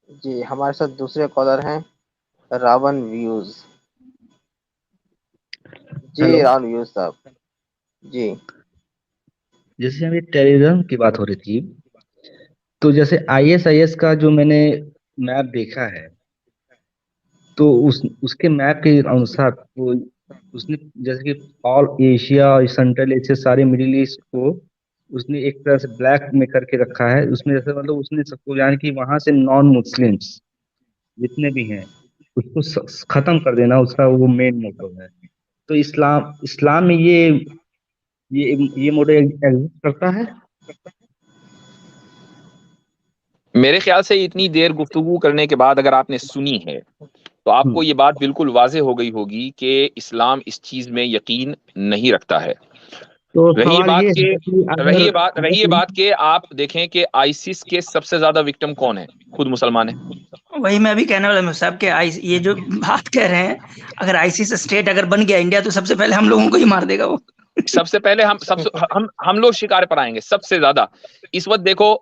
जी, हमारे साथ दूसरे कॉलर हैं रावण व्यूज़। जी, हेलो। रावण व्यूज़ साहब। जी, जैसे अभी टेररिज्म की बात हो रही थी, तो जैसे आईएसआईएस का जो मैंने मैप देखा है, तो उसके मैप के अनुसार वो उसने जैसे कि ऑल एशिया, सेंट्रल एशिया, सारे मिडिल ईस्ट को उसने एक तरह से ब्लैक में करके रखा है। उसने जैसे मतलब उसने सबको यानी कि वहां से नॉन मुस्लिम्स जितने भी हैं उसको खत्म कर देना, उसका वो मेन मोटो है। तो इस्लाम इस्लाम में ये मोटो एग्जिस्ट करता है। मेरे ख्याल से इतनी देर गुफ्तगू करने के बाद अगर आपने सुनी है तो आपको हम्म। ये बात बिल्कुल वाज़ेह हो गई होगी कि इस्लाम इस चीज में यकीन नहीं रखता है। तो रही ये सवाल बात ये के है कि रही ये बात के आप देखें कि आईसिस के सबसे ज्यादा विक्टिम कौन है? खुद मुसलमान है। वही मैं अभी कहने वाला हूँ साहब कि ये जो बात कह रहे हैं, अगर आईसीस स्टेट अगर बन गया इंडिया तो सबसे पहले हम लोगों को ही मार देगा वो। सबसे पहले हम लोग शिकार पर आएंगे सबसे ज्यादा। इस वक्त देखो,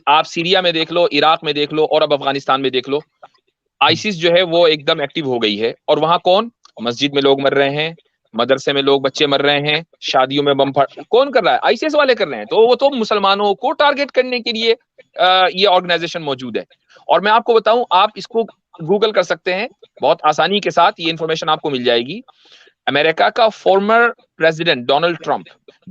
आप सीरिया में देख लो, इराक में देख लो, और अब अफगानिस्तान में देख लो। आईसिस जो है वो एकदम एक्टिव हो गई है। और वहां कौन? मस्जिद में लोग मर रहे हैं, मदरसे में लोग बच्चे मर रहे हैं, शादियों में बम फट कौन कर रहा है? आईसीएस वाले कर रहे हैं। तो वो तो मुसलमानों को टारगेट करने के लिए ये ऑर्गेनाइजेशन मौजूद है। और मैं आपको बताऊं, आप इसको गूगल कर सकते हैं, बहुत आसानी के साथ ये इंफॉर्मेशन आपको मिल जाएगी। अमेरिका का फॉर्मर प्रेसिडेंट डोनाल्ड ट्रंप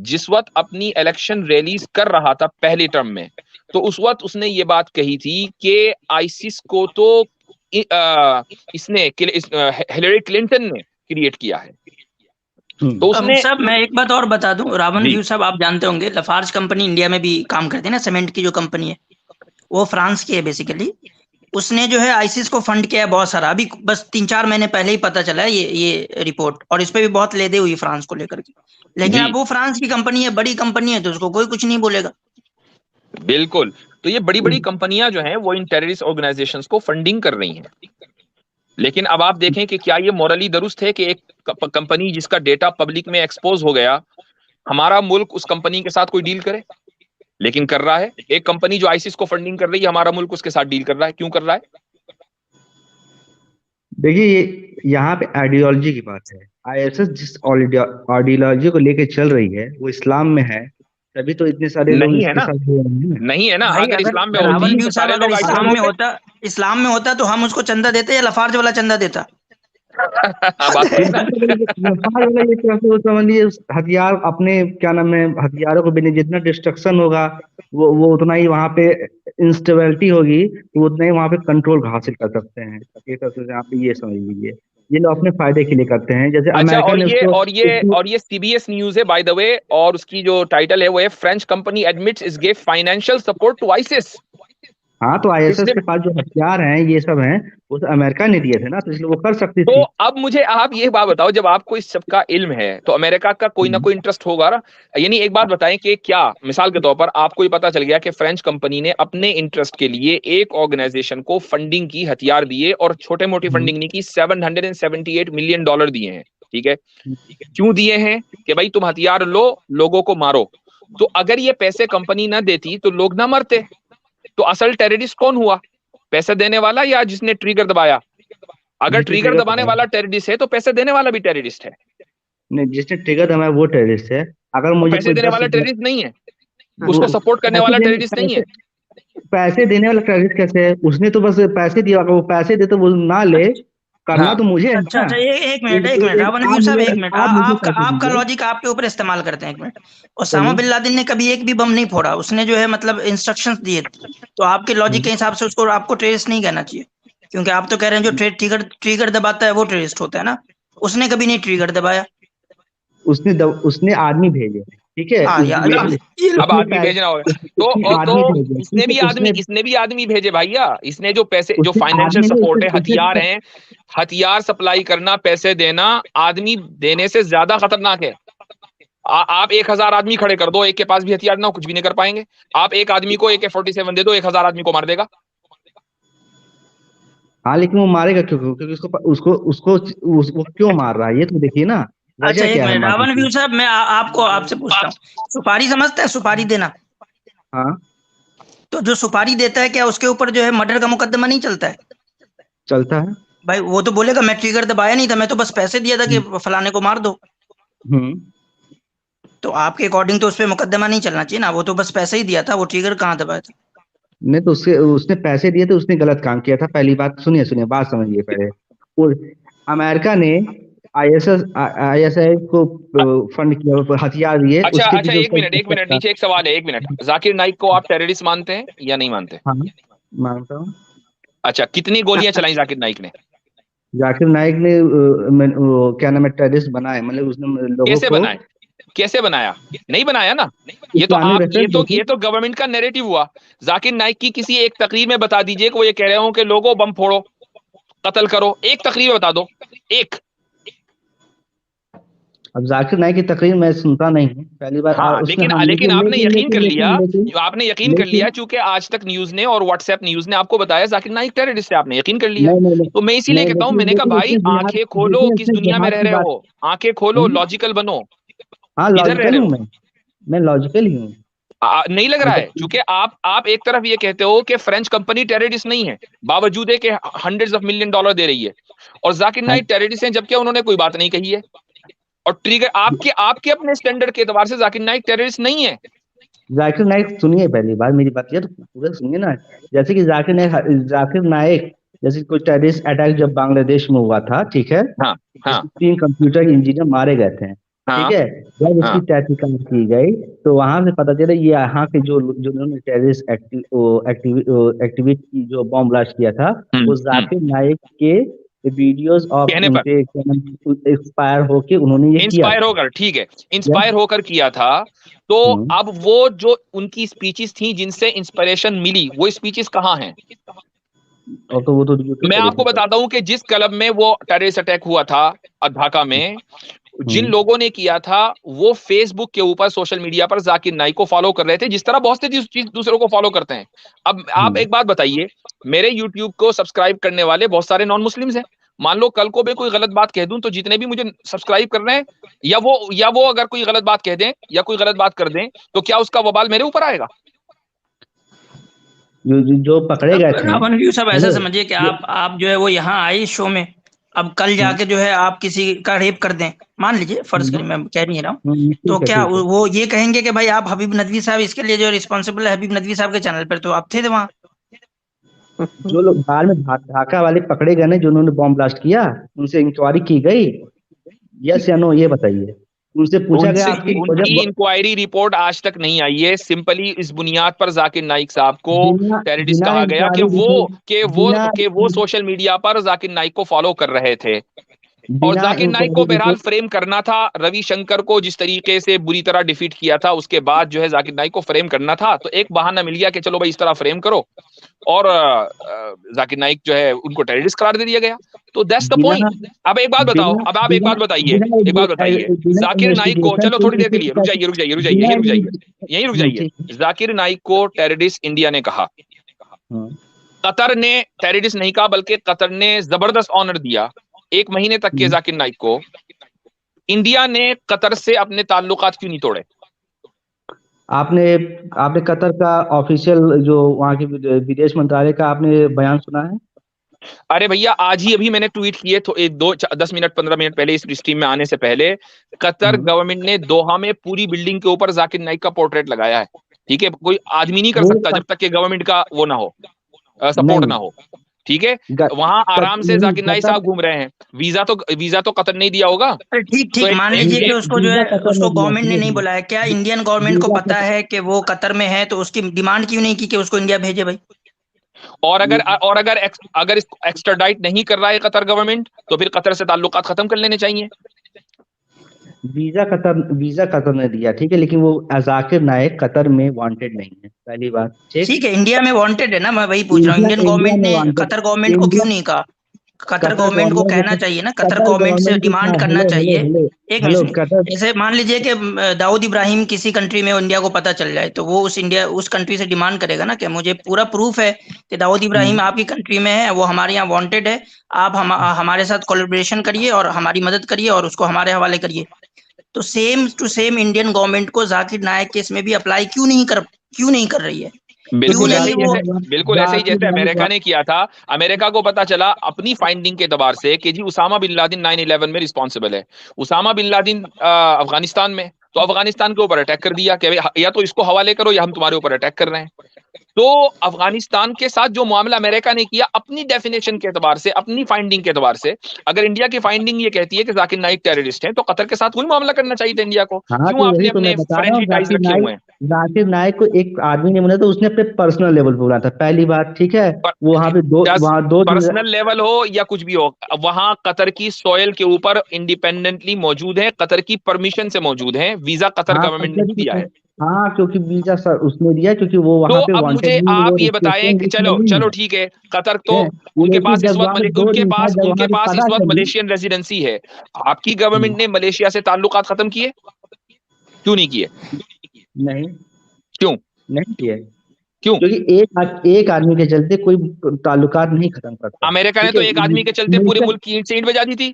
जिस वक्त अपनी इलेक्शन रैलीज कर रहा था पहले टर्म में, तो उस वक्त उसने ये बात कही थी कि आईसिस को तो इसने हिलरी क्लिंटन ने क्रिएट किया है। तो हम्म। अब उसने। साहब मैं एक बात और बता दूं, रावण जी। व्यू साहब आप जानते होंगे लफार्ज कंपनी इंडिया में भी काम करती है ना, सीमेंट की जो कंपनी है, वो फ्रांस की है बेसिकली। उसने जो है आईसिस को फंड किया है बहुत सारा, अभी बस 3-4 महीने पहले ही पता चला है ये रिपोर्ट, और इस पे भी बहुत लेदे हुई फ्रांस को लेकर के। लेकिन जी अब वो फ्रांस की कंपनी है, बड़ी कंपनी है, तो उसको कोई कुछ नहीं बोलेगा। बिल्कुल। तो ये बड़ी बड़ी कंपनियां जो हैं वो इन टेररिस्ट ऑर्गेनाइजेशंस को फंडिंग कर रही हैं। लेकिन अब आप देखें कि क्या ये मॉरली दुरुस्त है कि एक कंपनी जिसका डेटा पब्लिक में एक्सपोज हो गया, हमारा मुल्क उस कंपनी के साथ कोई डील करे? लेकिन कर रहा है। एक कंपनी जो आईसिस को फंडिंग कर रही है, हमारा मुल्क उसके साथ डील कर रहा है। क्यों कर रहा है? देखिए, ये यहाँ पे आइडियोलॉजी की बात है। आईएसएस जिस आइडियोलॉजी को लेके चल रही है वो इस्लाम में है, तभी तो इतने सारे लोग नहीं है इसके ना। साथ जुड़े हैं ना। नहीं है ना। भाई अगर इस्लाम में अगर होती रावण व्यू तो साहब सारे अगर लोग आईसिस में होते। इस्लाम में होता तो हम उसको चंदा देते या लफार्ज वाला चंदा देता? हाँ, बात सही ना। नेपाल वाला ये तरह से वो समझ लीजिए, हथियार अपने क्या नाम है, हथियारों को बिना जितना डिस्ट्रक्शन होगा वो उतना ही वहां पे इंस्टेबिलिटी होगी, तो उतना ही वहां पे कंट्रोल हासिल कर सकते हैं। ये तरह से आप ये समझ लीजिए, ये लोग अपने फायदे के लिए करते हैं। जैसे अच्छा, अमेरिका और ने ये उसको और ये उसको और ये सीबीएस न्यूज है बाय द वे, और उसकी जो टाइटल है वो है French company admits is give financial support to ISIS. हाँ, तो आईएसएस पिछले। के पास जो हथियार हैं ये सब हैं, वो तो अमेरिका ने दिए थे ना, तो इसलिए वो कर सकती तो थी। अब मुझे आप ये बात बताओ, जब आपको इस सब का इल्म है तो अमेरिका का कोई ना हम्म। कोई इंटरेस्ट होगा ना। यानी एक बात बताएं कि क्या मिसाल के तौर पर आपको ये पता चल गया कि फ्रेंच कंपनी ने अपने इंटरेस्ट के लिए एक ऑर्गेनाइजेशन को फंडिंग की, हथियार दिए, और छोटे मोटी हम्म। फंडिंग नहीं की, $778 मिलियन दिए हैं। ठीक है। क्यों दिए हैं? कि भाई तुम हथियार लो, लोगों को मारो। तो अगर ये पैसे कंपनी ना देती तो लोग ना मरते। तो असल टेररिस्ट कौन हुआ? पैसे देने वाला या जिसने ट्रिगर दबाया? अगर जिसने ट्रिगर ट्रिगर दबाने दबाया, वाला टेररिस्ट है तो पैसे देने वाला भी टेररिस्ट है। नहीं, जिसने ट्रिगर दबाया वो टेररिस्ट है। अगर तो मुझे पैसे कोई देने दस वाला टेररिस्ट नहीं है। वो उसको सपोर्ट करने पैसे वाला देने टेररिस्ट नहीं है। पैसे पैसे देने वाला टेररिस्ट कैसे है? उसने तो बस पैसे दिया, अगर वो पैसे दे तो वो ना ले, करना हाँ। तो मुझे है अच्छा ना। अच्छा, एक मिनट रावण व्यू आप साहब, मुझे एक मिनट, आप मुझे आपका पैसे आपका दीजिए। लॉजिक आपके ऊपर इस्तेमाल करते हैं, एक मिनट। ओसामा चलिए। बिन लादेन ने कभी एक भी बम नहीं फोड़ा, उसने जो है मतलब इंस्ट्रक्शंस दिए थे। तो आपके लॉजिक के हम्म। हिसाब से उसको आपको टेररिस्ट नहीं कहना चाहिए, क्योंकि आप तो कह रहे हैं जो ट्रिगर ट्रिगर दबाता है वो टेररिस्ट होता है ना। उसने कभी नहीं ट्रिगर दबाया। उसने आदमी भेजे, ठीक है, हाँ या ये लो। अब उसने आदमी भेजना होगा। उसने तो आदमी भेजे, इसने ठीक है, भी आदमी इसने भी आदमी भेजे भैया। इसने जो पैसे, जो उसने फाइनेंशियल आदमी ने सपोर्ट है, उसने हथियार हैं, हथियार सप्लाई करना, पैसे देना, आदमी देने से ज्यादा खतरनाक है। आप 1,000 आदमी खड़े कर दो, एक के पास भी हथियार ना हो, कुछ भी नहीं कर पाएंगे। आप एक आदमी को AK-47 दे दो, 1,000 आदमी को मार देगा। हाँ, लेकिन वो मारेगा क्यों? क्योंकि वो क्यों मार रहा है, ये तो देखिए ना, अच्छा वजह एक क्या है मिनट मारने रावण व्यू की। साहब, मैं आपको आपसे पूछता हूँ, सुपारी समझते हैं? सुपारी देना। हाँ। तो जो सुपारी देता है क्या उसके ऊपर जो है मर्डर का मुकदमा नहीं चलता है? चलता है। भाई वो तो बोलेगा मैं ट्रिगर दबाया नहीं था, मैं तो बस पैसे दिया था कि फलाने को मार दो। तो आपके अकॉर्डिंग तो उस पर मुकदमा नहीं चलना चाहिए ना, वो तो बस पैसे ही दिया था, वो ट्रिगर कहाँ दबाया था? नहीं तो उसने पैसे दिए थे, उसने गलत काम किया था। पहली बात सुनिए बात समझिए पहले। और अमेरिका ने आईएसआई को फंड किया, हथियार दिए। अच्छा उसके अच्छा, पीछे एक मिनट नीचे एक सवाल है, एक मिनट। जाकिर नाइक को आप टेररिस्ट मानते हैं या नहीं मानते? हाँ, मानता हूँ। अच्छा, कितनी गोलियां चलाई जाकिर नाइक ने? जाकिर नाइक ने क्या नाम है, टेररिस्ट बनाए, मतलब उसने लोगों को कैसे बनाया? नहीं बनाया ना। ये तो गवर्नमेंट का नैरेटिव हुआ। जाकिर नाइक की किसी एक तकरीर में बता दीजिए कि वो ये कह रहे हो कि लोगों बम फोड़ो, कत्ल करो, एक तकरीर बता दो, एक। अब जाकिर नाइक की तकरीर मैं सुनता नहीं हूँ, पहली बार। हाँ, लेकिन आपने यकीन कर लिया चूंकि आज तक न्यूज ने और व्हाट्सएप न्यूज ने आपको बताया जाकिर नाइक टेररिस्ट है, आपने यकीन कर लिया। तो मैं इसीलिए कहता हूँ, मैंने कहा भाई आंखें खोलो, किस दुनिया में रह रहे हो, आंखें खोलो, लॉजिकल बनो। हाँ, लॉजिकल हूँ मैं लॉजिकल ही हूँ। नहीं लग रहा है, क्योंकि आप एक तरफ ये कहते हो कि फ्रेंच कंपनी टेररिस्ट नहीं है, बावजूद है कि $100 of millions दे रही है, और जाकिर नाइक टेररिस्ट हैं जबकि उन्होंने कोई बात नहीं कही है। और ट्रिगर आपके अपने स्टैंडर्ड के एतबार से जाकिर नाइक टेररिस्ट नहीं है। जाकिर नाइक सुनिए, पहली बार मेरी बात ये तो पूरा सुनिए ना। जैसे कि जाकिर नाइक जैसे कोई टेररिस्ट अटैक जब बांग्लादेश में हुआ था, ठीक है, हाँ, हाँ, 3 कंप्यूटर इंजीनियर मारे गए थे, ठीक है। जब उसकी तहकीकात की गई तो वहां से पता चला ये यहाँ के जो टेररिस्ट एक्टिविटी जो बॉम्ब ब्लास्ट किया था, वो जाकिर नाइक के वीडियोस ऑफ उनके इंस्पायर होके उन्होंने ये किया, इंस्पायर होकर, ठीक है, इंस्पायर होकर किया था। तो अब वो जो उनकी स्पीचेस थी जिनसे इंस्पिरेशन मिली, वो स्पीचेस कहाँ हैं? और तो वो तो मैं आपको बताता हूं कि जिस क्लब में वो टेररिस्ट अटैक हुआ था ढाका में, जिन लोगों ने किया था वो फेसबुक के ऊपर, सोशल मीडिया पर जाकिर नाइक को फॉलो कर रहे थे, जिस तरह बहुत से दूसरों को फॉलो करते हैं। अब आप एक बात बताइए, मेरे यूट्यूब को सब्सक्राइब करने वाले बहुत सारे नॉन मुस्लिम्स हैं। मान लो कल को मैं कोई गलत बात कह दूं तो जितने भी मुझे सब्सक्राइब कर रहे हैं, या वो अगर कोई गलत बात कह दें या कोई गलत बात कर दें, तो क्या उसका वबाल मेरे ऊपर आएगा? जो पकड़े गए थे। रावण व्यू सब ऐसा समझिए कि आप जो है वो यहाँ आए शो में, अब कल जाके जो है आप किसी का रेप कर दें, मान लीजिए, फर्ज करें, मैं कह नहीं रहा हूँ, तो क्या वो ये कहेंगे कि भाई आप हबीब नदवी साहब इसके लिए जो रिस्पॉन्सिबल है हबीब नदवी साहब के चैनल पर, तो आप थे वहाँ। जो लोग बाहर में ढाका वाले पकड़े गए ना, जो उन्होंने बॉम्ब ब्लास्ट किया, उनसे इंक्वायरी की गई, यस या नो, ये बताइए। उनसे पूछा गया उनकी इंक्वायरी रिपोर्ट आज तक नहीं आई है। सिंपली इस बुनियाद पर जाकिर नाइक साहब को टेररिस्ट कहा गया कि वो सोशल मीडिया पर जाकिर नाइक को फॉलो कर रहे थे। और जाकिर नाइक को बहरहाल फ्रेम करना था, रविशंकर को जिस तरीके से बुरी तरह डिफीट किया था, उसके बाद जो है जाकिर नाइक को फ्रेम करना था। तो एक बहाना मिल गया कि चलो भाई इस तरह फ्रेम करो, और जाकिर नाइक जो है उनको टेररिस्ट करार दे दिया गया। तो दैट्स द पॉइंट। अब एक बात बताओ, अब आप एक बात बताइए, जाकिर नाइक को, चलो थोड़ी देर के लिए रुक जाइए। जाकिर नाइक को टेररिस्ट इंडिया ने कहा, कतर ने टेररिस्ट नहीं कहा, बल्कि कतर ने जबरदस्त ऑनर दिया 1 महीने तक के जाकिर नाइक को। इंडिया ने कतर से अपने ताल्लुकात क्यों नहीं तोड़े? आपने कतर का ऑफिशियल जो वहाँ के विदेश मंत्रालय का आपने बयान सुना है? अरे भैया, आज ही अभी मैंने ट्वीट किए तो 10 मिनट 15 मिनट पहले, इस स्ट्रीम में आने से पहले, कतर गवर्नमेंट ने दोहा में पूरी बिल्डिंग के ऊपर जाकिर नाइक का पोर्ट्रेट लगाया है। ठीक है, कोई आदमी नहीं कर सकता जब तक कि गवर्नमेंट का वो ना हो, सपोर्ट ना हो। ठीक है, वहां आराम से जाकिर नाइक साहब घूम रहे हैं। वीजा तो कतर नहीं दिया होगा। ठीक, मान लीजिए कि उसको जो है उसको गवर्नमेंट ने नहीं बुलाया, क्या इंडियन गवर्नमेंट को पता है कि वो कतर में है, तो उसकी डिमांड क्यों नहीं की कि उसको इंडिया भेजे भाई? और अगर एक्स्ट्राडाइट नहीं कर रहा है कतर गवर्नमेंट, तो फिर कतर से ताल्लुकात खत्म कर लेने चाहिए। वीजा कतर ने दिया, ठीक है, लेकिन वो जाकिर नाइक कतर में वांटेड नहीं है, पहली बात। ठीक है, इंडिया में वांटेड है ना, मैं वही पूछ रहा हूँ, इंडियन गवर्नमेंट ने कतर गवर्नमेंट को क्यों नहीं कहा? कतर गवर्नमेंट को कहना चाहिए ना, कतर गवर्नमेंट से डिमांड करना चाहिए। एक मिनट, जैसे मान लीजिए कि दाऊद इब्राहिम किसी कंट्री में इंडिया को पता चल जाए, तो वो उस कंट्री से डिमांड करेगा ना कि मुझे पूरा प्रूफ है कि दाऊद इब्राहिम आपकी कंट्री में है, वो हमारे यहाँ वांटेड है, आप हमारे साथ कोलैबोरेशन करिए और हमारी मदद करिए और उसको हमारे हवाले करिए। तो same to same Indian government को जाकिर नाइक केस में भी अप्लाई क्यों नहीं कर रही है? बिल्कुल क्यों ऐसे नहीं ही वो जैसे बिल्कुल ऐसे ही जैसे अमेरिका ने किया था। अमेरिका को पता चला अपनी फाइंडिंग के एतबार से कि जी उसामा बिन लादेन 9/11 में रिस्पॉन्सिबल है। उसामा बिन लादेन अफगानिस्तान में, तो अफगानिस्तान के ऊपर अटैक कर दिया कि भाई या तो इसको हवाले करो या हम तुम्हारे ऊपर अटैक कर रहे हैं। तो अफगानिस्तान के साथ जो मामला अमेरिका ने किया अपनी डेफिनेशन के एतबार से, अपनी फाइंडिंग के एतबार से, अगर इंडिया की फाइंडिंग ये कहती है कि जाकिर नाइक टेररिस्ट हैं, तो कतर के साथ वही मामला करना चाहिए था इंडिया को। हाँ, क्यों तो आपने वही तो अपने मैं बता रहा हूँ। फ्रेंडली टाइज रखे हुए हैं? जाकिर नाइक को एक आदमी ने बोला तो उसने अपने पर्सनल लेवल पे बोला था, पहली बात, ठीक है। वो वहां पे वहां दो दिन पर्सनल लेवल हो या कुछ भी हो, वहां कतर की सॉयल के ऊपर इंडिपेंडेंटली मौजूद है, कतर की परमिशन से मौजूद है, वीजा कतर हाँ, गवर्नमेंट ने ही दिया है। हाँ, क्योंकि वीजा सर उसने दिया, क्योंकि वो तो वहां पे अब वांटेड मुझे नहीं, वो आप ये बताएं रिस्ट्रिक्शन कि लिस्ट में चलो नहीं चलो है। ठीक है, कतर तो ठीक है, उनके लेकिन पास इस जब वक्त वहां पे 2 दिन था, जब उनके वहां पे पास इस पता वक्त चली। मलेशियन रेजिडेंसी है। आपकी गवर्नमेंट ने मलेशिया से ताल्लुकात खत्म किए? क्यों नहीं किए? नहीं, क्यों? नहीं किए, क्यों? क्योंकि एक आदमी के चलते कोई ताल्लुकात नहीं खत्म करता, अमेरिका ने ठीक तो है। एक आदमी के चलते पूरे मिलिटर- मुल्क की ईंट से ईंट बजा दी थी।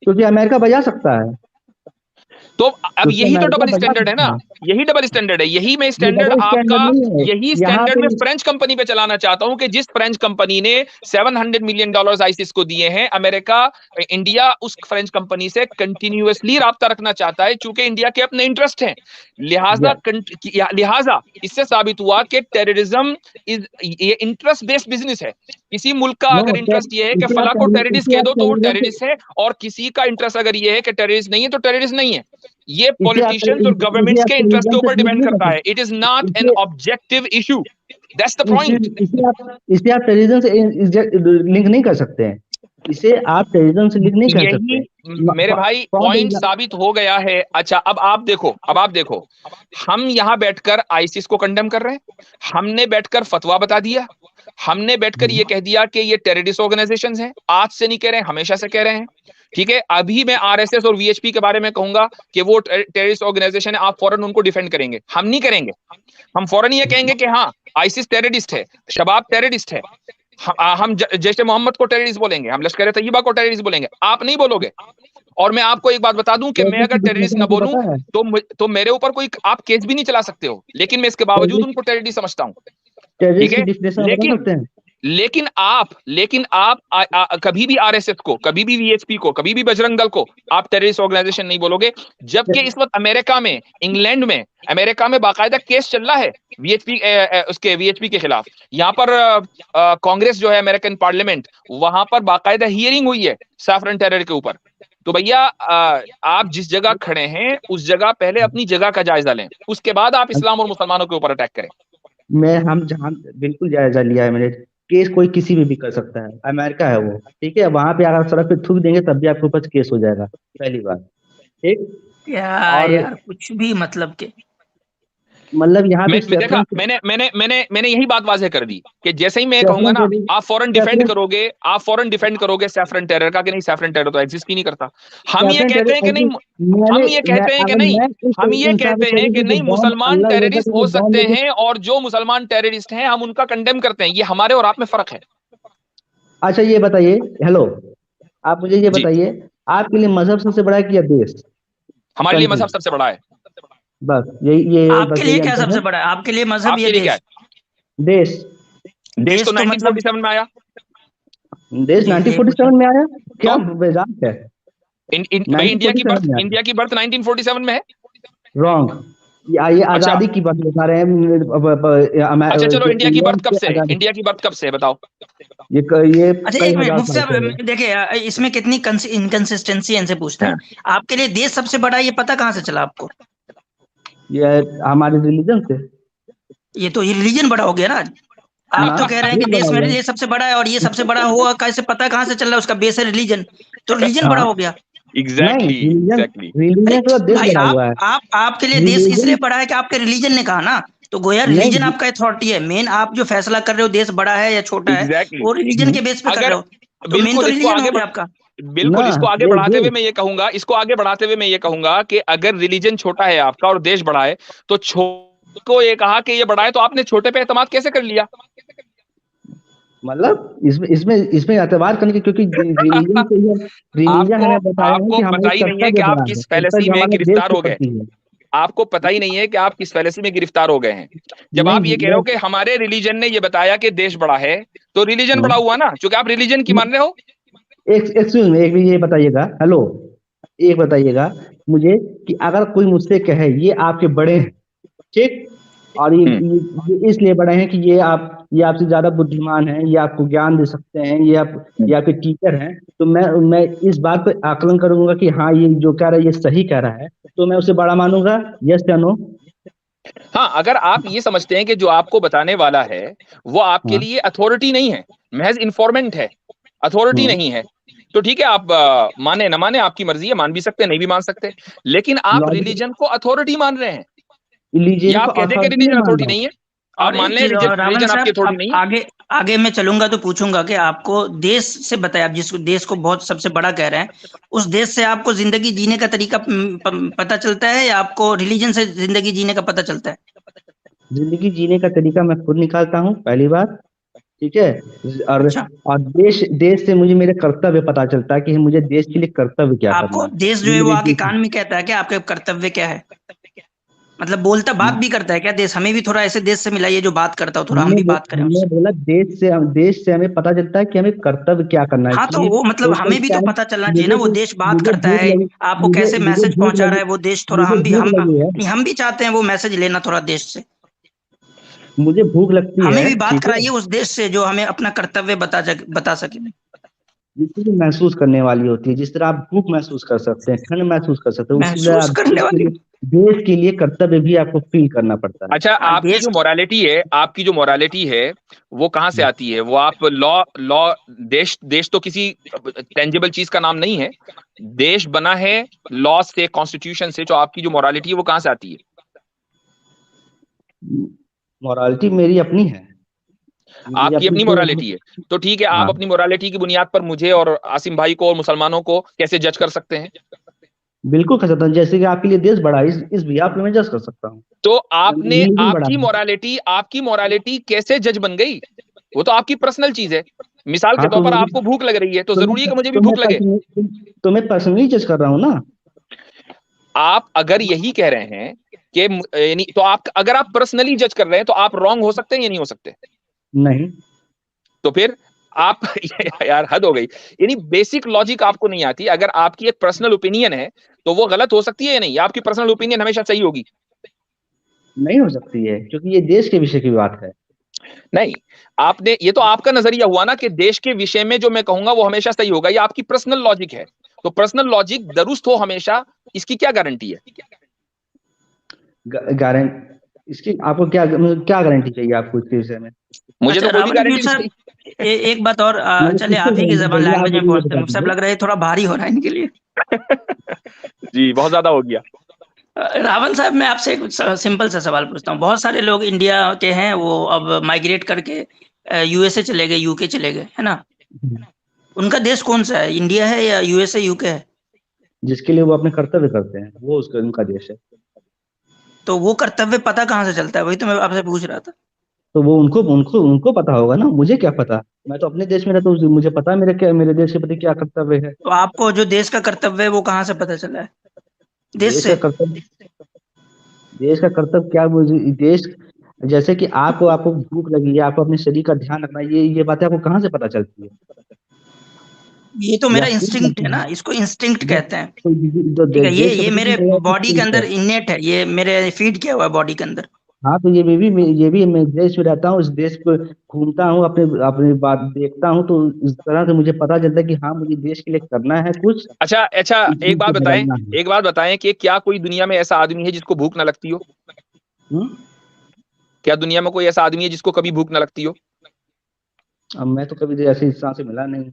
क्योंकि अमेरिका बजा सकता है, तो अब क्योंकि यही तो अमेरिका डबल बजा स्टैंडर्ड है ना, सकता है। यही डबल स्टैंडर्ड है। यही मैं ये स्टैंडर्ड डबल आपका, स्टैंडर्ड नहीं है यही यहाँ स्टैंडर्ड पे। मैं फ्रेंच कंपनी पे चलाना चाहता हूं कि जिस फ्रेंच कंपनी ने $700 मिलियन आईसिस को दिए हैं, अमेरिका, इंडिया उस फ्रेंच कंपनी से कंटिन्यूअसली राब्ता रखना चाहता है, चूंकि इंडिया के अपने इंटरेस्ट हैं। लिहाजा इससे साबित हुआ कि टेररिज्म ये इंटरेस्ट बेस्ड बिजनेस है। किसी मुल्क का अगर इंटरेस्ट ये है कि फला को टेररिस्ट कह दो तो वो टेररिस्ट है, और किसी का इंटरेस्ट अगर ये है कि टेररिस्ट नहीं है तो टेररिस्ट नहीं है। ये पॉलिटिशियंस और गवर्नमेंट्स के इंटरेस्ट के ऊपर डिपेंड करता है। It is not an objective issue, that's the point. इसे आप टेररिज्म से लिंक नहीं कर सकते हैं, इसे आप टेररिज्म से लिंक नहीं कर सकते। यही मेरे भाई पॉइंट साबित हो गया है। अच्छा, अब आप देखो, हम यहां बैठकर आईसिस को कंडेम कर रहे हैं, हमने बैठकर फतवा बता दिया, हमने बैठकर ये कह दिया कि ये टेररिस्ट ऑर्गेनाइजेशंस हैं। आज से नहीं कह रहे हैं, हमेशा से कह रहे हैं, ठीक है। अभी मैं आरएसएस और वीएचपी के बारे में कहूंगा कि वो टेररिस्ट ऑर्गेनाइजेशन है, आप फौरन उनको डिफेंड करेंगे। हम नहीं करेंगे, हम फौरन ये कहेंगे कि हाँ आईसिस टेररिस्ट है, शबाब टेररिस्ट है। हम जैश ए मोहम्मद को टेररिस्ट बोलेंगे, हम लश्कर तैयबा को टेररिस्ट बोलेंगे, आप नहीं बोलोगे। और मैं आपको एक बात बता दूं कि मैं अगर टेररिस्ट ना बोलूं तो मेरे ऊपर कोई आप केस भी नहीं चला सकते हो, लेकिन मैं इसके बावजूद उनको टेररिस्ट समझता हूं, ठीक है। लेकिन आप कभी भी आरएसएस को, कभी भी वीएचपी को, कभी भी बजरंग दल को आप टेररिस्ट ऑर्गेनाइजेशन नहीं बोलोगे। जबकि इस वक्त अमेरिका में, इंग्लैंड में, अमेरिका में बाकायदा केस चल रहा है वीएचपी के खिलाफ। यहाँ पर कांग्रेस जो है, अमेरिकन पार्लियामेंट, वहां पर बाकायदा हियरिंग हुई है सैफरन टेरर के ऊपर। तो भैया आप जिस जगह खड़े हैं उस जगह पहले अपनी जगह का जायजा लें, उसके बाद आप इस्लाम और मुसलमानों के ऊपर अटैक करें। हम जहां बिल्कुल जायजा लिया है मैंने, केस कोई किसी में भी कर सकता है, अमेरिका है वो, ठीक है। वहां पे अगर आप सड़क पे थूक देंगे तब भी आपके ऊपर केस हो जाएगा, पहली बात, ठीक। यार कुछ भी मतलब के मतलब यहाँ पे देखा, मैंने यही बात वाज़ेह कर दी कि जैसे ही मैं कहूंगा ना आप फौरन डिफेंड करोगे सैफरन टेरर का, कि नहीं सैफरन टेरर तो एग्जिस्ट ही नहीं करता। हम ये कहते हैं कि नहीं, मुसलमान टेररिस्ट हो सकते हैं, और जो मुसलमान टेररिस्ट हैं हम उनका कंडेम करते हैं। ये हमारे और आप में फर्क है। अच्छा ये बताइए, हेलो, आप मुझे ये बताइए, आपके लिए मजहब सबसे बड़ा है कि देश? हमारे लिए मजहब सबसे बड़ा है। बस ये आपके लिए क्या सबसे बड़ा है? आपके लिए मजहब या देश? देश तो 1947 में आया। देश 1947 में आया? क्या मजाक है? इंडिया की बर्थ 1947 में है। रॉन्ग, ये आजादी की बात बता रहे हैं। अच्छा चलो, इंडिया की बर्थ कब से बताओ? ये अच्छा एक मिनट मुफ्ती साहब, देखिए इसमें कितनी इनकंसिस्टेंसी इनसे पूछता है। आपके लिए देश सबसे बड़ा ये पता कहाँ से चला आपको? ये हमारे रिलीजन से। ये तो रिलीजन बड़ा हो गया ना। आप तो कह रहे हैं कि देश मेरे लिए सबसे बड़ा है, और ये सबसे बड़ा हुआ कैसे पता कहाँ से चल रहा है? उसका बेस है रिलीजन, तो रिलीजन बड़ा हो गया। एग्जैक्टली। आपके लिए देश इसलिए बड़ा है कि आपके रिलीजन ने कहा ना, तो गोया रिलीजन आपका अथॉरिटी है। मेन आप जो फैसला कर रहे हो देश बड़ा है या छोटा है, वो रिलीजन के बेस पे कर रहे हो, तो मेन तो रिलीजन हो गया आपका। बिल्कुल, इसको आगे बढ़ाते हुए मैं ये कहूंगा कि अगर रिलीजन छोटा है आपका और देश बड़ा है, तो को ये कहा कि ये बड़ा है, तो आपने छोटे पे एतमाद कैसे कर लिया? मतलब इसमें एतबार करने की, क्योंकि रिलीजन आपको पता ही नहीं है कि आप किस फैलेसी में गिरफ्तार हो गए। आपको पता ही नहीं है कि आप किस फैलेसी में गिरफ्तार हो गए हैं। जब आप ये कह रहे हो कि हमारे रिलीजन ने ये बताया कि देश बड़ा है, तो रिलीजन बड़ा हुआ ना, क्योंकि आप रिलीजन की मान रहे हो। एक्सक्यूज में एक भी ये बताइएगा, हेलो, एक बताइएगा मुझे कि अगर कोई मुझसे कहे ये आपके बड़े हैं, ठीक, और ये इसलिए बड़े हैं कि ये आपसे ज्यादा बुद्धिमान हैं, ये आपको ज्ञान दे सकते हैं, ये आपके टीचर हैं, तो मैं इस बात पे आकलन करूंगा कि हाँ ये जो कह रहा है ये सही कह रहा है, तो मैं उसे बड़ा मानूंगा, यस या नो? हाँ, अगर आप ये समझते हैं कि जो आपको बताने वाला है वो आपके लिए अथॉरिटी नहीं है, महज इन्फॉर्मेंट है, अथॉरिटी नहीं है, तो ठीक है, आप माने न माने आपकी मर्जी है, मान भी सकते हैं, नहीं भी मान सकते, लेकिन आप रिलीजन को अथॉरिटी मान रहे हैं, या आप कहते हैं कि रिलीजन अथॉरिटी नहीं है, आप मान लें रिलीजन आपकी अथॉरिटी नहीं है। आगे मैं चलूंगा तो पूछूंगा कि आपको देश से बताया, आप जिस देश को बहुत सबसे बड़ा कह रहे हैं, उस देश से आपको जिंदगी जीने का तरीका पता चलता है, या आपको रिलीजन से जिंदगी जीने का पता चलता है? जिंदगी जीने का तरीका मैं खुद निकालता हूँ, पहली बात, ठीक है, और अच्छा। और देश से मुझे मेरे कर्तव्य पता चलता है कि मुझे देश के लिए कर्तव्य क्या करना आपको है। देश जो है वो आके कान में कहता है कि आपके कर्तव्य क्या है, मतलब बोलता बात भी करता है क्या देश? हमें भी थोड़ा ऐसे देश से मिलाइए जो बात करता हो, थोड़ा हम भी बात करें उससे। बोला देश से हमें पता चलता है कि हमें कर्तव्य क्या करना है। हाँ, तो वो मतलब हमें भी तो पता चलना चाहिए ना, वो देश बात करता है, आपको कैसे मैसेज पहुंचा रहा है वो देश, थोड़ा हम भी चाहते हैं वो मैसेज लेना थोड़ा देश से। मुझे भूख लगती है, हमें भी बात कराइए उस देश से जो हमें अपना कर्तव्य बता सके। जिस चीज महसूस करने वाली होती है, जिस तरह आप भूख महसूस कर सकते हैं, ठंड महसूस कर सकते हैं, उसी तरह देश के लिए कर्तव्य भी आपको फील करना पड़ता है। अच्छा, आपकी जो मोरालिटी है वो कहाँ से आती है? वो आप लॉ देश तो किसी टेंजिबल चीज का नाम नहीं है, देश बना है लॉ से, कॉन्स्टिट्यूशन से, जो आपकी जो मोरालिटी है वो कहाँ से आती है? मोरालिटी मेरी अपनी है, आपकी अपनी मोरालिटी है, तो ठीक है, आप अपनी मोरालिटी की बुनियाद पर मुझे और आसिम भाई को और मुसलमानों को कैसे जज कर सकते हैं? बिल्कुल कर सकता हूँ, जैसे कि आपके लिए देश बड़ा है, इस बिहाफ पे मैं जज कर सकता हूँ। तो आपकी मोरालिटी कैसे जज बन गई? वो तो आपकी पर्सनल चीज है। मिसाल के तौर पर आपको भूख लग रही है, तो जरूरी है कि मुझे भी भूख लगे? तो मैं पर्सनली जज कर रहा हूँ ना। आप अगर यही कह रहे हैं कि तो अगर आप पर्सनली जज कर रहे हैं तो आप रॉन्ग हो सकते हैं या नहीं हो सकते? नहीं। तो फिर आप यार हद हो गई, यानी बेसिक लॉजिक आपको नहीं आती। अगर आपकी एक पर्सनल ओपिनियन है तो वो गलत हो सकती है या नहीं? आपकी पर्सनल ओपिनियन हमेशा सही होगी? नहीं हो सकती है, क्योंकि ये देश के विषय की बात है। नहीं, आपने, ये तो आपका नजरिया हुआ ना कि देश के विषय में जो मैं कहूंगा वो हमेशा सही होगा, ये आपकी पर्सनल लॉजिक है। तो पर्सनल लॉजिक दुरुस्त हो हमेशा, इसकी क्या गारंटी है? गारंटी इसकी आपको क्या गारंटी चाहिए आपको इसके विषय में? मुझे तो कोई भी गारंटी नहीं चाहिए। एक बात और, चलिए आप ही की जबान लैंग्वेज में बोलते हैं, सब लग रहा है थोड़ा भारी हो रहा है इनके लिए। जी, बहुत ज्यादा हो गया। रावल साहब, मैं आपसे एक सिंपल सा सवाल पूछता हूँ। बहुत सारे लोग इंडिया के हैं, वो अब माइग्रेट करके यूएसए चले गए, यूके चले गए, है ना? उनका देश कौन सा है, इंडिया है या यूएसए यूके है? जिसके लिए वो अपने कर्तव्य करते हैं वो उनका देश है। तो वो कर्तव्य पता कहाँ से चलता है, वही तो मैं आपसे पूछ रहा था। तो वो उनको पता होगा ना, मुझे क्या पता? मैं तो अपने देश में रहता हूँ, मुझे पता है मेरे देश के प्रति क्या कर्तव्य है। तो आपको जो देश का कर्तव्य है वो कहाँ से पता चला है? देश का कर्तव्य क्या? देश, जैसे कि आपको भूख लगी है, आपको अपने शरीर का ध्यान रखना है, ये बातें आपको कहाँ से पता चलती है? ये तो मेरा इंस्टिंक्ट है ना, इसको इंस्टिंक्ट कहते हैं। ठीक है, ये मेरे बॉडी के अंदर इनेट है, ये मेरे फीड किया हुआ है बॉडी के अंदर। हाँ, तो ये भी मैं देश में रहता हूँ, इस देश पे घूमता हूँ, अपने बात देखता हूँ, तो इस तरह से मुझे पता चलता है कि हाँ, मुझे देश के लिए करना है कुछ। अच्छा, एक बात बताएं कि क्या कोई दुनिया में ऐसा आदमी है जिसको भूख ना लगती हो? क्या दुनिया में कोई ऐसा आदमी है जिसको कभी भूख ना लगती हो? अब मैं तो कभी ऐसे इंसान से मिला नहीं।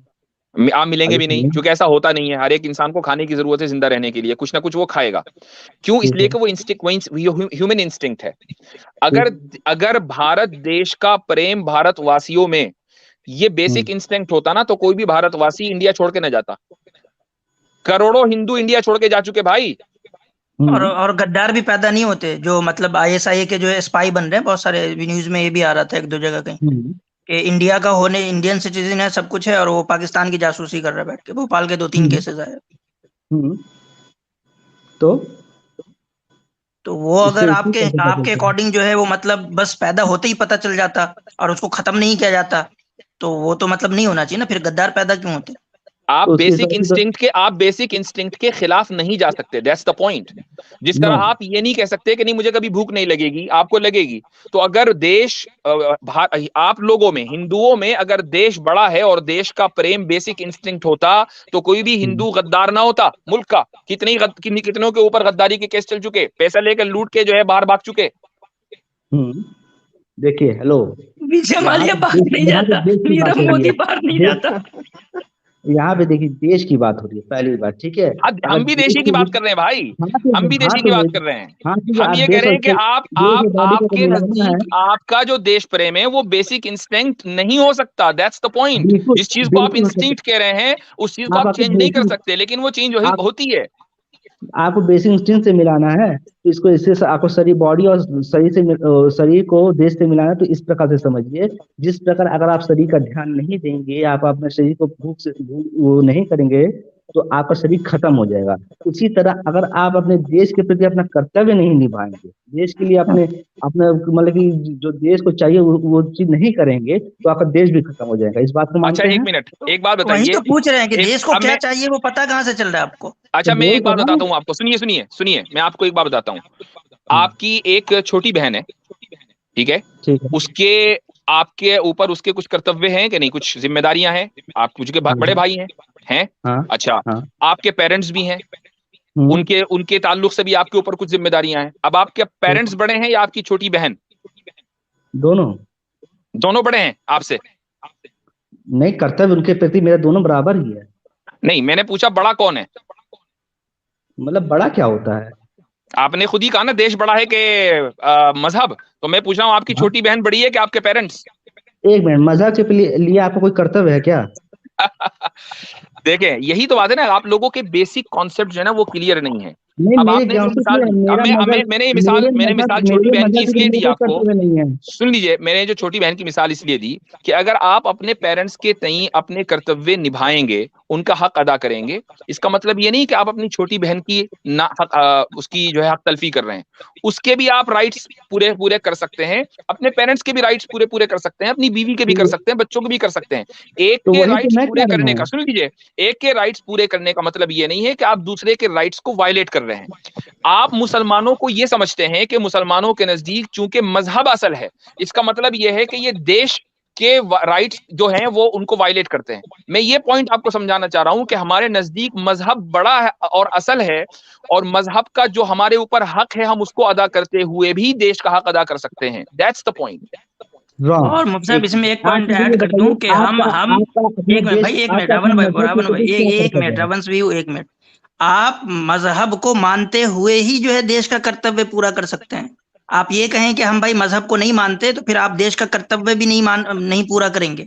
आप मिलेंगे भी नहीं, क्योंकि ऐसा होता नहीं है। हर एक इंसान को खाने की जरूरत है जिंदा रहने के लिए, कुछ ना कुछ वो खाएगा। क्यों? इसलिए कि वो ह्यूमन इंस्टिंक्ट है। अगर भारत देश का प्रेम भारतवासियों में ये बेसिक इंस्टिंक्ट होता ना, तो कोई भी भारतवासी इंडिया छोड़ के न जाता। करोड़ों हिंदू इंडिया छोड़ के जा चुके भाई। और गद्दार भी पैदा नहीं होते, जो मतलब ISI के जो है स्पाई बन रहे हैं। बहुत सारे न्यूज में ये भी आ रहा था एक दो जगह कहीं कि इंडिया का होने, इंडियन सिटीजन है, सब कुछ है, और वो पाकिस्तान की जासूसी कर रहा है बैठ के। भोपाल के 2-3 केसेस आए। तो वो अगर इससे आपके कैसे पता आपके चलता है? अकॉर्डिंग जो है वो मतलब बस पैदा होते ही पता चल जाता और उसको खत्म नहीं किया जाता, तो वो तो मतलब नहीं होना चाहिए ना, फिर गद्दार पैदा क्यों होते? आप तो उसके बेसिक हिसाब से तो इंस्टिंक्ट के खिलाफ नहीं जा सकते, दैट्स द पॉइंट। जिस नो। तरह आप ये नहीं कह सकते कि नहीं मुझे कभी भूख नहीं लगेगी, आपको लगेगी। तो अगर देश आप लोगों में, हिंदुओं में अगर देश बड़ा है और देश का प्रेम बेसिक इंस्टिंक्ट होता, तो कोई भी हिंदू गद्दार ना होता मुल्क का। कितनों के ऊपर गद्दारी के केस चल चुके, पैसा लेकर लूट के जो है बाहर भाग चुके। देखिए, हेलो, विजय माल्या बाहर नहीं यहाँ पे जाता, देश की बात नीरव हो रही मोदी है। बाहर नहीं देश, जाता। यहाँ पे देखिए देश की बात हो रही है, पहली बात, ठीक है। अगर हम भी देश देशी की को, बात कर रहे हैं भाई, हम भी हाँ देशी की तो बात कर रहे हैं। हाँ ठीक है, हम आप ये कह देश रहे और हैं कि देश और बॉडी को आपके मिलाना है। नजदीक आपका जो देश प्रेम है वो बेसिक इंस्टिंक्ट नहीं हो सकता, दैट्स द पॉइंट। बिल्कुल जिस चीज को आप बिल्कुल हो सकता इंस्टिंक्ट कह रहे हैं उस चीज को है। आप आप आपको चेंज नहीं कर बेसिक सकते, लेकिन वो चेंज आप होती है। आपको बेसिक इंस्टिंक्ट से मिलाना है, तो इसको इससे आपको शरीर बॉडी और शरीर को देश से मिलाना है, तो इस प्रकार से समझिए। जिस प्रकार अगर आप शरीर का ध्यान नहीं देंगे, आप अपने शरीर को वो नहीं करेंगे, तो आपका शरीर खत्म हो जाएगा। उसी तरह अगर आप अपने देश के प्रति अपना कर्तव्य नहीं निभाएंगे, देश के लिए अपने अपने मतलब कि जो देश को चाहिए वो चीज नहीं करेंगे, तो आपका देश भी खत्म हो जाएगा। इस बात को अच्छा मानते एक हैं? मिनट, एक बात वही बताइए। तो पूछ रहे हैं कि एक देश को अब क्या मैं चाहिए वो पता कहाँ से चल रहा है आपको? अच्छा तो मैं बोल एक कर बात रहा बताता हूँ। हूँ आपको, सुनिए सुनिए सुनिए, मैं आपको एक बात बताता हूँ। आपकी एक छोटी बहन है, ठीक है, ठीक है। उसके आपके ऊपर उसके कुछ कर्तव्य हैं कि नहीं, कुछ जिम्मेदारियां हैं, आप मुझे बड़े भाई हैं? हाँ अच्छा, हाँ। आपके पेरेंट्स भी हैं, हम्म। उनके उनके ताल्लुक से भी आपके ऊपर कुछ जिम्मेदारियां हैं। अब आपके पेरेंट्स बड़े हैं या आपकी छोटी बहन? दोनों। दोनों बड़े हैं आपसे? नहीं, कर्तव्य उनके प्रति मेरा दोनों बराबर ही है। नहीं, मैंने पूछा बड़ा कौन है। मतलब बड़ा क्या होता है? आपने खुद ही कहा ना देश बड़ा है कि मजहब, तो मैं पूछ रहा हूँ आपकी हाँ? छोटी बहन बड़ी है कि आपके पेरेंट्स? एक मिनट, मजाक के लिए आपको कोई कर्तव्य है क्या? देखें, यही तो बात है ना, आप लोगों के बेसिक कॉन्सेप्ट जो है ना वो क्लियर नहीं है। नहीं, अब मेरे आपने ज्ञान जो से मिसाल, क्या है, अब मेरा मैं अब मजाक, मैंने मिसाल छोटी मेरे बहन की मजाक के इसलिए प्रति दी मेरा कोई आपको, कर्तव्य नहीं है। सुन लीजिए, मैंने जो छोटी बहन की मिसाल इसलिए दी कि अगर आप अपने पेरेंट्स के तई अपने कर्तव्य निभाएंगे, उनका हक अदा करेंगे, इसका मतलब ये नहीं कि आप अपनी छोटी बहन की ना उसकी जो है हक तलफी कर रहे हैं। उसके भी आप राइट्स पूरे पूरे कर सकते हैं, अपने पेरेंट्स के भी राइट्स पूरे पूरे कर सकते हैं, अपनी बीवी के भी कर सकते हैं, बच्चों के भी कर सकते हैं। एक तो के वही तो राइट्स मैं पूरे कह रहा करने का, हूँ। सुन लीजिए, एक के राइट्स पूरे करने का मतलब ये नहीं है कि आप दूसरे के राइट्स को वायलेट कर रहे हैं। आप मुसलमानों को ये समझते हैं कि मुसलमानों के नजदीक चूंकि मजहब असल है, इसका मतलब ये है कि ये देश के राइट्स जो हैं वो उनको वायलेट करते हैं। मैं ये पॉइंट आपको समझाना चाह रहा हूं कि हमारे नजदीक मजहब बड़ा है और असल है, और मजहब का जो हमारे ऊपर हक है हम उसको अदा करते हुए भी देश का हक अदा कर सकते हैं, दैट्स द पॉइंट। रॉन्ग। और मुफ्ती साहब इसमें एक आप पॉइंट मुझे ऐड ये कर दूं बताइए, कि हम आपका अपने एक मिनट देश, भाई, एक मिनट आपका अपने रावण भाई, मजहब के रावण भाई, प्रति क्या एक कर्तव्य मिनट है? रावण भी एक मिनट। आप मजहब को मानते हुए ही जो है देश का कर्तव्य पूरा कर सकते हैं। आप ये कहें कि हम भाई मजहब को नहीं मानते, तो फिर आप देश का कर्तव्य भी नहीं पूरा करेंगे।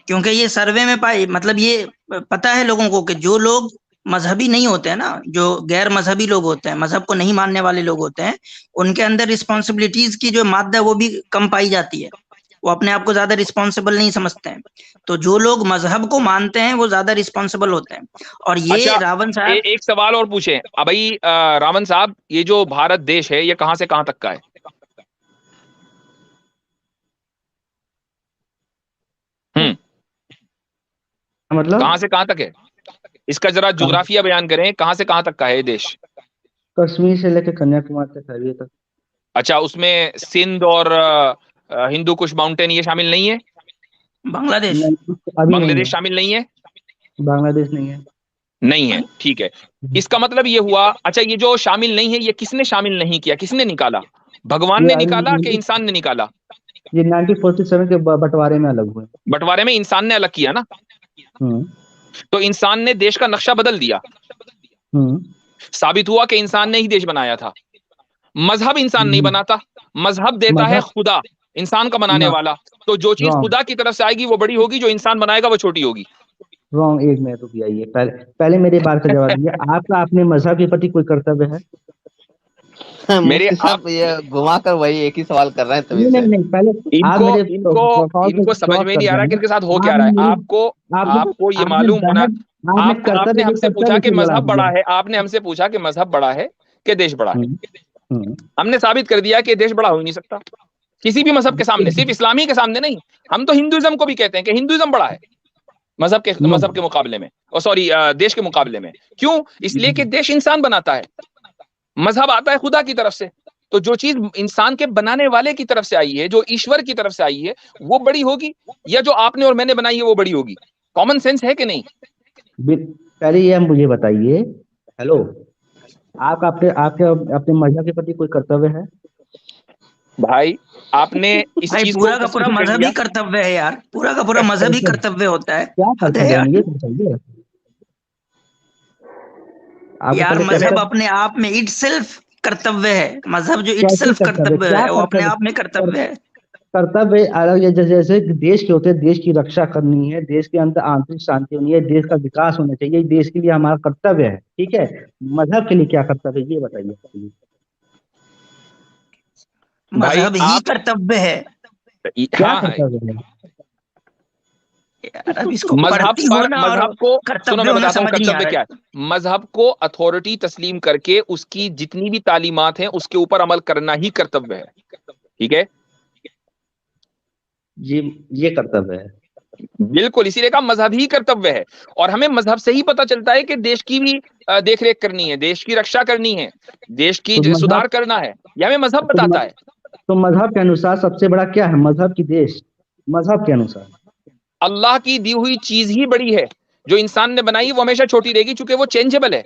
क्योंकि ये सर्वे में पाए मतलब ये पता है लोगों को कि जो लोग मजहबी नहीं होते हैं ना, जो गैर मजहबी लोग होते हैं, मजहब को नहीं मानने वाले लोग होते हैं, उनके अंदर रिस्पॉन्सिबिलिटीज की जो मात्रा है वो भी कम पाई जाती है। वो अपने आप को ज्यादा रिस्पॉन्सिबल नहीं समझते हैं। तो जो लोग मजहब को मानते हैं वो ज्यादा रिस्पॉन्सिबल होते हैं। और ये अच्छा, रावण साहब, एक सवाल और पूछें अब भाई, रावण साहब, ये जो भारत देश है ये कहां से कहां तक का है? हम्म, मतलब कहां से कहां तक है? इसका जरा कहाँ? जुग्राफिया बयान करें, कहां से कहां तक का है ये देश? कश्मीर से लेकर कन्याकुमारी तक, अभी तक। अच्छा, उसमें सिंध और हिंदू कुश माउंटेन ये शामिल नहीं है? बांग्लादेश। नहीं, अभी नहीं बांग्लादेश है। शामिल नहीं है? बांग्लादेश नहीं है। नहीं है, ठीक है। इसका मतलब ये हुआ, अच्छा ये जो शामिल नहीं है ये किसने शामिल नहीं किया, किसने निकाला? भगवान ने निकाला कि इंसान ने निकाला? ये 1947 के बंटवारे में अलग हुए। बंटवारे में इंसान ने अलग किया ना, हम्म। तो इंसान ने देश का नक्शा बदल दिया। हम्म। साबित हुआ कि इंसान ने ही देश बनाया था। मजहब इंसान नहीं बनाता, मजहब देता है मजहब खुदा, इंसान का बनाने वाला। तो जो चीज रॉन्ग। खुदा की तरफ से आएगी वो बड़ी होगी, जो इंसान बनाएगा वो छोटी होगी। रॉन्ग, एक मिनट रुक जाइए, पहले पहले मेरी बात का जवाब दीजिए। आपका अपने मजहब के प्रति कोई कर्तव्य है? मेरे मुफ्ती साहब ये घुमा कर वही एक ही सवाल कर रहे हैं तभी नहीं से। नहीं नहीं, पहले आप इनको मेरे इनको सवाल को इनको समझ जवाब में कर नहीं आ रहा कि देना। इनके साथ हो क्या रहा आपने है। मेरी आपको आपको ये आपने मालूम होना, बहस, आपने आपने कर्तव्य के हमसे पूछा कर्तव्य कि से लड़ा मजहब बड़ा दिया। है, आपने हमसे पूछा कि मजहब बड़ा है कि देश बड़ा है। हम्म। हमने साबित कर दिया कि देश बड़ा हो ही नहीं सकता किसी भी मजहब के सामने, सिर्फ इस्लामी के सामने नहीं। हम तो हिंदुइज्म को भी कहते हैं कि हिंदुइज्म बड़ा है मजहब के मुकाबले में, और सॉरी देश के मुकाबले में। क्यों? इसलिए कि देश इंसान बनाता है, मजहब आता है खुदा की तरफ से। तो जो चीज इंसान के बनाने वाले की तरफ से आई है, जो ईश्वर की तरफ से आई है, वो बड़ी होगी, या जो आपने और मैंने बनाई है वो बड़ी होगी? कॉमन सेंस है कि नहीं? पहले ये मुझे बताइए, हेलो, आपका अपने मजहब के प्रति कोई कर्तव्य है? भाई आपने इस भाई चीज पूरा को का पूरा मजहब ही कर्तव्य है यार, पूरा का पूरा मजहब ही कर्तव्य होता है। क्या कर्तव्य है ये बताइए। यार मजहब अपने आप में इटसेल्फ कर्तव्य है, मजहब जो इटसेल्फ कर्तव्य है वो अपने आप में कर्तव्य है। कर्तव्य अलग है, जैसे देश के होते हैं, देश की रक्षा करनी है, देश के अंदर आंतरिक शांति होनी है, देश का विकास होना चाहिए, देश के लिए हमारा कर्तव्य है, ठीक है। मजहब के लिए क्या कर्तव्य है ये बताइए। मजहब ही कर्तव्य है। क्या कर्तव्य है? यार अब इसको मजहब को सुनो, मैं बताता हूँ कर्तव्य क्या है। मजहब को अथॉरिटी तस्लीम करके उसकी जितनी भी तालीमात हैं उसके ऊपर अमल करना ही कर्तव्य है, ठीक है। ये कर्तव्य है, बिल्कुल, इसीलिए कहा मजहब ही कर्तव्य है। और हमें मजहब से ही पता चलता है कि देश की भी देख रेख करनी है, देश की रक्षा करनी है, देश की सुधार करना है, यह हमें मजहब बताता है। तो मजहब के अनुसार सबसे बड़ा क्या है? मजहब की देश, मजहब के अनुसार अल्लाह की दी हुई चीज ही बड़ी है। जो इंसान ने बनाई वो हमेशा छोटी रहेगी, क्योंकि वो चेंजेबल है।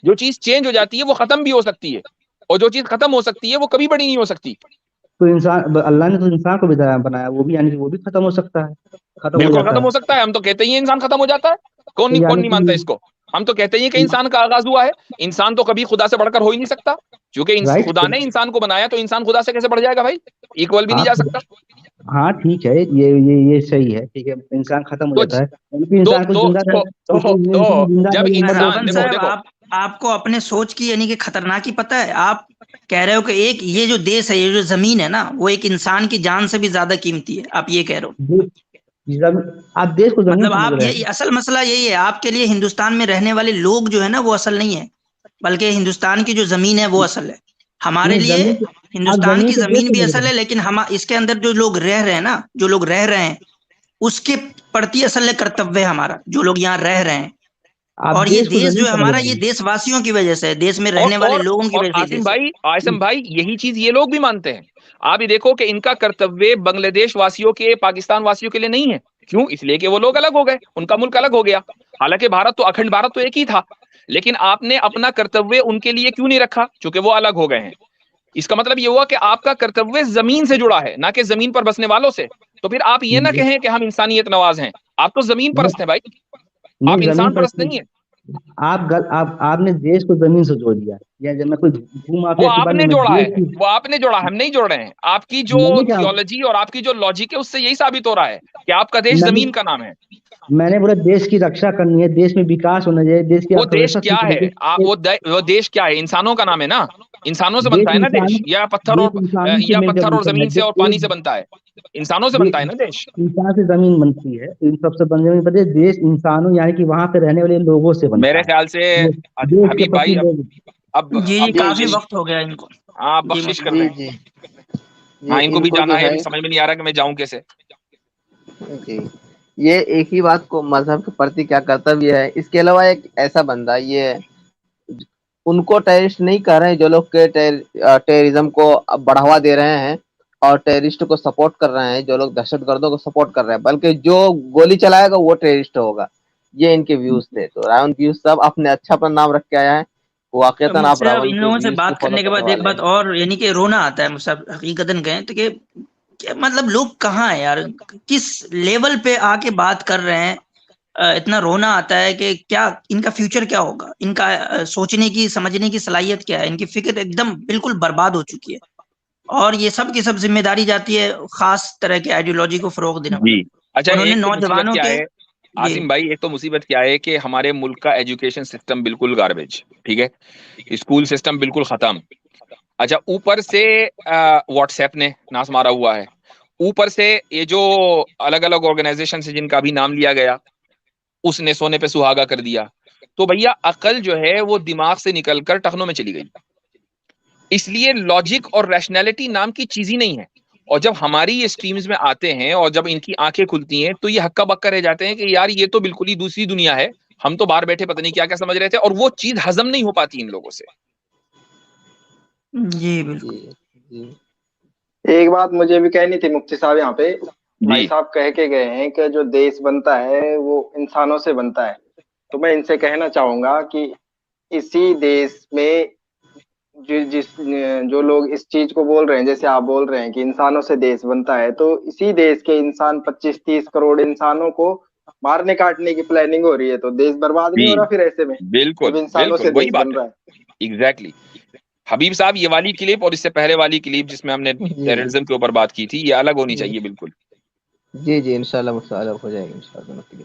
जो चीज चेंज हो जाती है वो खत्म भी हो सकती है, और जो चीज खत्म हो सकती है वो कभी बड़ी नहीं हो सकती। तो इंसान, अल्लाह ने तो इंसान को भी बनाया, वो भी यानी कि वो भी खत्म हो सकता है, बिल्कुल खत्म हो सकता है। हम तो कहते ही इंसान खत्म हो जाता है, कौन नहीं मानता इसको। हम तो कहते ही कि इंसान का आगाज हुआ है। इंसान तो कभी खुदा से बढ़कर हो ही नहीं सकता, क्योंकि खुदा ने इंसान को बनाया, तो इंसान खुदा से कैसे बढ़ जाएगा भाई? इक्वल भी नहीं जा सकता। हाँ ठीक है, ये सही है, ठीक है, इंसान खत्म हो जाता है, इंसान को जब इंसान देखो, आपको अपने सोच की यानी कि खतरनाक ही पता है। आप कह रहे हो कि एक ये जो देश है, ये जो जमीन है ना, वो एक इंसान की जान से भी ज्यादा कीमती है, आप ये कह रहे हो। आप देश को मतलब आप ये असल मसला यही है आपके लिए, हिंदुस्तान में रहने वाले लोग जो है ना वो असल नहीं है, बल्कि हिंदुस्तान की जो जमीन है वो असल है। हमारे लिए हिंदुस्तान की जमीन भी असल है, लेकिन हम इसके अंदर जो लोग रह रहे हैं ना, जो लोग रह रहे हैं उसके प्रति असल कर्तव्य है हमारा, जो लोग यहाँ रह रहे हैं। और ये देश जो है हमारा, ये देशवासियों की वजह से, देश में रहने वाले लोगों की वजह से। आसिम भाई यही चीज ये लोग भी मानते हैं। आप ये देखो कि इनका कर्तव्य बांग्लादेश वासियों के, पाकिस्तान वासियों के लिए नहीं है। क्यों? इसलिए कि वो लोग अलग हो गए, उनका मुल्क अलग हो गया। हालांकि भारत तो, अखंड भारत तो एक ही था, लेकिन आपने अपना कर्तव्य उनके लिए क्यों नहीं रखा? क्योंकि वो अलग हो गए हैं। इसका मतलब ये हुआ कि आपका कर्तव्य जमीन से जुड़ा है, ना कि जमीन पर बसने वालों से। तो फिर आप ये ना कहें कि हम इंसानियत नवाज हैं। आप तो जमीन परस्त हैं भाई, आप इंसान परस्त नहीं है। आपने देश को जमीन से जोड़ दिया, या जब मैं कोई वो आपने जोड़ा है, वो आपने जोड़ा, हम नहीं जोड़ रहे हैं। आपकी जो थियोलॉजी और आपकी जो लॉजिक है उससे यही साबित हो रहा है कि आपका देश जमीन का नाम है। मैंने बोला देश की रक्षा करनी है, देश में विकास होना चाहिए, देश की। वो देश क्या है? वो देश क्या है? इंसानों का नाम है ना, इंसानों से बनता है ना देश, या पत्थर और जमीन से और पानी से बनता है? इंसानों से बनता है ना देश। इंसान से जमीन बनती है, इन सबसे बनने में देश इंसानों यानी कि वहां पे रहने वाले लोगों से बनता है। मेरे ख्याल से अभी भाई अब जी काफी वक्त हो गया इनको, आप बख्शिश कर रहे हैं। हाँ, इनको भी जाना है, समझ में नहीं आ रहा कि मैं जाऊं कैसे। जी, ये एक ही बात को मजहब के प्रति क्या कर्तव्य है। इसके अलावा एक ऐसा बंदा, ये उनको टेररिस्ट नहीं कह रहे हैं जो लोग के टेररिज्म को बढ़ावा दे रहे हैं और टेररिस्ट को सपोर्ट कर रहे हैं, जो लोग दहशतगर्दों को सपोर्ट कर रहे हैं, बल्कि जो गोली चलाएगा वो टेररिस्ट होगा। ये इनके व्यूज थे। तो रावण व्यूज सब अपने अच्छा पर नाम रख के आया है। वाकईतन आप रावण इन लोगों से बात करने के बाद एक बात और, यानी कि रोना आता है मुझे हकीकतन कहें तो, कि मतलब लोग कहाँ है यार, किस लेवल पे आके बात कर रहे हैं। इतना रोना आता है कि क्या इनका फ्यूचर क्या होगा, इनका सोचने की समझने की सलाहियत क्या है, इनकी फिक्र एकदम बिल्कुल बर्बाद हो चुकी है। और ये सब की सब जिम्मेदारी जाती है खास तरह की आइडियोलॉजी को फरोग देने में। अच्छा, उन्होंने नौजवानों के, आसिम भाई एक तो मुसीबत क्या है कि हमारे मुल्क का एजुकेशन सिस्टम बिल्कुल गार्बेज, ठीक है, स्कूल सिस्टम बिल्कुल खत्म। अच्छा, ऊपर से व्हाट्सएप ने नाश मारा हुआ है, ऊपर से ये जो अलग अलग ऑर्गेनाइजेशन से जिनका भी नाम लिया गया उसने सोने पे सुहागा कर दिया। तो भैया अकल जो है वो दिमाग से निकलकर टखनों में चली गई। इसलिए लॉजिक और रैशनैलिटी नाम की चीज ही नहीं है। और जब हमारी ये स्ट्रीम्स में आते हैं और जब इनकी आंखें खुलती हैं तो ये हक्का बक्का रह जाते हैं कि यार ये तो बिल्कुल ही दूसरी दुनिया है, हम तो बाहर बैठे पता नहीं क्या क्या समझ रहे थे, और वो चीज हजम नहीं हो पाती इन लोगों से। जी बिल्कुल। जी एक बात मुझे भी कहनी थी मुफ्ती साहब, यहाँ पे भाई जी साहब कह के गए हैं कि जो देश बनता है वो इंसानों से बनता है। तो मैं इनसे कहना चाहूंगा कि इसी देश में जो लोग इस चीज को बोल रहे हैं, जैसे आप बोल रहे हैं कि इंसानों से देश बनता है, तो इसी देश के इंसान 25-30 करोड़ इंसानों को मारने काटने की प्लानिंग हो रही है, तो देश बर्बाद नहीं हो रहा फिर ऐसे में, बिल्कुल जब इंसानों बिल्कुल से वही देश बात बन है। रहा है। एग्जैक्टली हबीब साहब, ये वाली क्लिप और इससे पहले वाली क्लिप जिसमें हमने टेररिज्म के ऊपर बात की थी, ये अलग होनी चाहिए बिल्कुल। जी इंशाल्लाह मुझसे अलग हो जाएगी इंशाल्लाह।